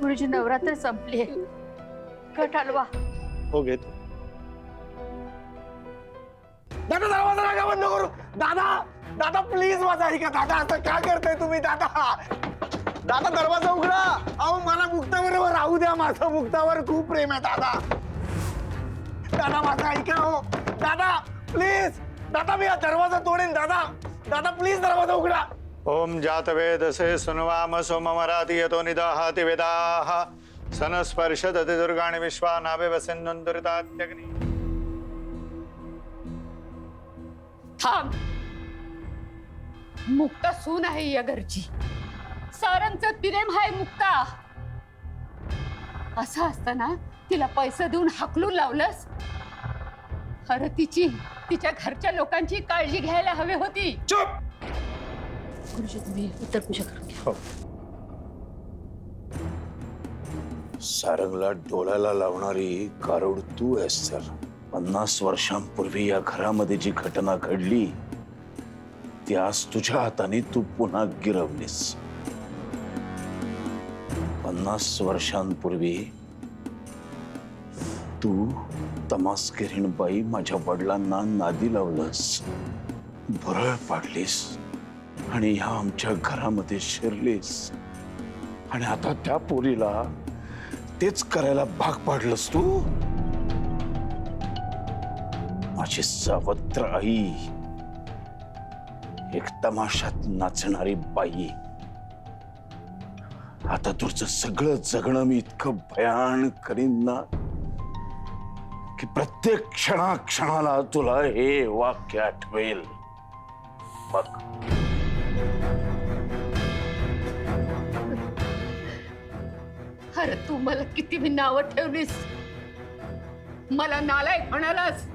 गुरुजी नवरात्र संपली कट हलवा हो घेतो. दादा दरवाजा नका बंद करू. दादा दादा प्लीज माझा ऐका. दादा असं का करताय तुम्ही? दादा दादा दरवाजा उघडा. अहो मला मुक्ताबरोबर राहू द्या. माझं मुक्तावर खूप प्रेम आहे दादा. दादा माझा ऐका हो. दादा प्लीज. दादा मी हा दरवाजा तोडेन. दादा दादा प्लीज दरवाजा उघडा. ओम जातवेदसे सुनवाम सोममराति यतो निदाहाति वेदाः सनस्पर्शदति दुर्गाणि विश्वानाभि वसिन्नुन्दुरितात्यग्नि. थांब. मुक्ता सून आहे या घरची. सारंगचं प्रेम आहे मुक्ता. असं असताना तिला पैसे देऊन हाकलून लावलंस. अरे तिच्या घरच्या लोकांची काळजी घ्यायला हवी होती. चुप. गुरुजी तुम्ही उत्तर पूजा करून घ्या. सारंगला डोळ्याला लावणारी गारुड तू आहेस सर. 50 वर्षांपूर्वी या घरामध्ये जी घटना घडली ती आज तुझ्या हाताने तू पुन्हा गिरवलीस. 50 वर्षांपूर्वी तू तमासगिरीण बाई माझ्या वडिलांना नादी लावलंस, भुरळ पाडलीस आणि ह्या आमच्या घरामध्ये शिरलीस. आणि आता त्या पोरीला तेच करायला भाग पाडलंस तू. माझी सावत्र आई, एक तमाशात नाचणारी बाई. आता तुझं सगळं जगणं मी इतकं भयान करीन ना की प्रत्येक क्षणाला तुला हे वाक्य आठवेल. बघ. अरे तू मला किती भी नावं ठेवलीस, मला नालायक म्हणालास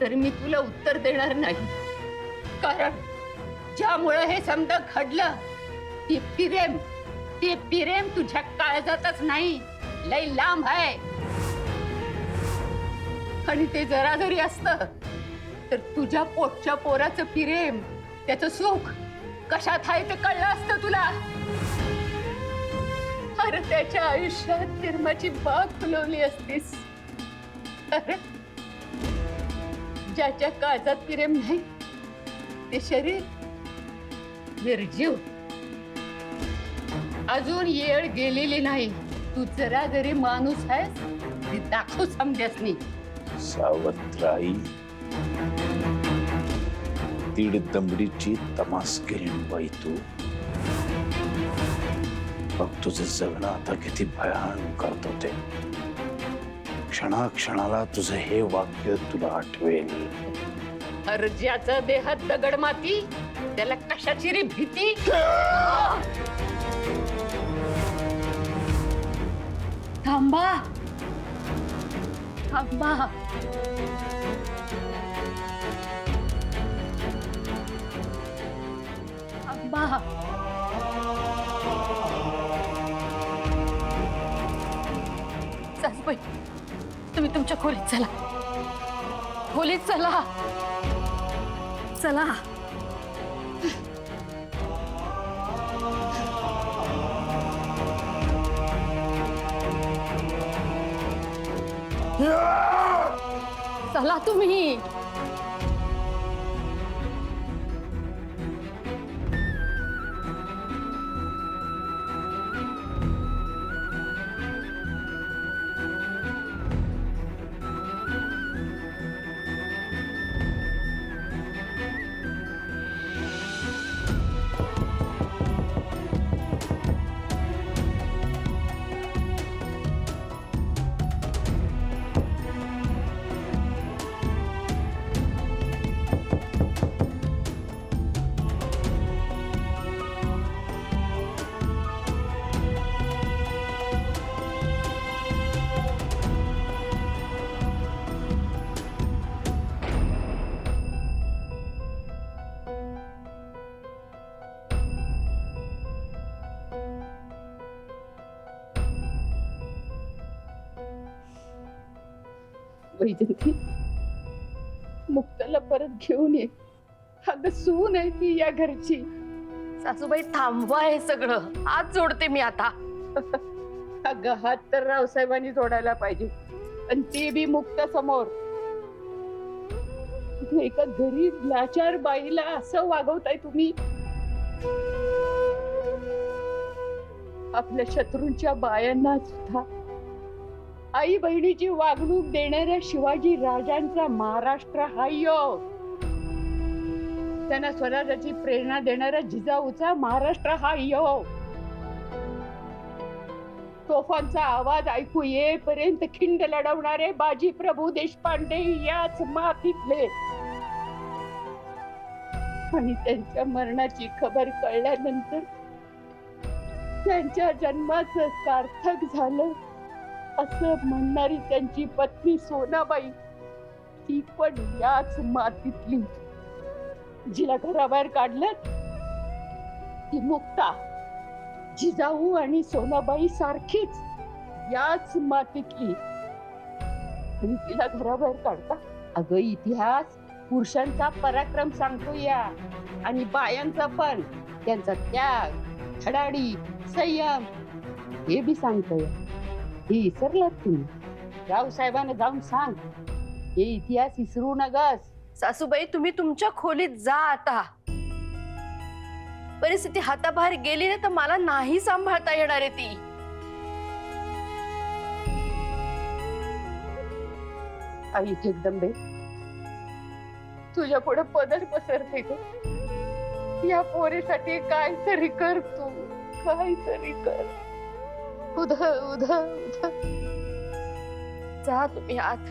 तरी मी तुला उत्तर देणार नाही. कारण ज्यामुळे हे समजा घडलं ते प्रेम तुझ्या काळजातच नाही, लय लांब आहे. आणि ते जरा जरी असतं तर तुझ्या पोटच्या पोराचं प्रेम, त्याचं सुख कशात आहे ते कळलं असतं तुला. अरे त्याच्या आयुष्यात प्रेमाची बाग फुलवली असतीस. अरे ज्याच्या काळजात प्रेम नाही ते शरीर निर्जीव. अजून येळ गेलेली नाही. तू जरा जरी माणूस आहेस ते दाखव समजस नाही. सावत्राई, दीड दमडीची तमासगिरीण बाई तू. बघ तुझं जगणं आता किती भयान करत होते. क्षणाक्षणाला तुझं हे वाक्य तुला आठवेल. अरे ज्याचा देहात दगड माती त्याला कशाची रे भीती. थांबा थांबा. थांबा. सासूबाई तुम्ही तुमच्या खोलीत चला. खोलीत चला. चला. चला तुम्ही. वैजंती मुक्ताला परत घेऊन ये. अगं सून आहे ती या घरची. सासूबाई थांबवा हे सगळं. हात जोडते मी आता. अगं हात तर रावसाहेबांनी जोडायला पाहिजे, आणि ते बी मुक्त समोर. एका गरीब लाचार बाईला असं वागवताय तुम्ही. आपल्या शत्रूंच्या बायांना सुद्धा आई बहिणीची वागणूक देणाऱ्या शिवाजी राजांचा महाराष्ट्र हा योग, त्यांना स्वराज्याची प्रेरणा देणाऱ्या जिजाऊचा महाराष्ट्र हा योग. तोफांचा आवाज ऐकू येईपर्यंत खिंड लढवणारे बाजी प्रभू देशपांडे याच मातीतले, आणि त्यांच्या मरणाची खबर कळल्यानंतर त्यांच्या जन्माचं सार्थक झालं असं म्हणणारी त्यांची पत्नी सोनाबाई, ती पण याच मातीतली. जिला घराबाहेर काढलं ती मुक्ता. जिजाऊ आणि सोनाबाई सारखीच याच मातीतली, आणि तिला घराबाहेर काढता. अगं इतिहास पुरुषांचा पराक्रम सांगतो या, आणि बायांचा पण त्यांचा त्याग, धडाडी, संयम हे बी सांगतोय. हे विसरलात तुम्ही? रावसाहेबांना जाऊन सांग, हे इतिहास विसरू नगस. सासूबाई, तुम्ही तुमच्या खोलीत जा आता. परिस्थिती हाताबाहेर गेली ना तर मला नाही सांभाळता येणार आहे ती. आई जगदंबे, तुझ्या पुढे पदर पसरते ग. या पोरीसाठी काहीतरी कर तू, काहीतरी कर. उधा उधा उधा. जा तुम्ही आत.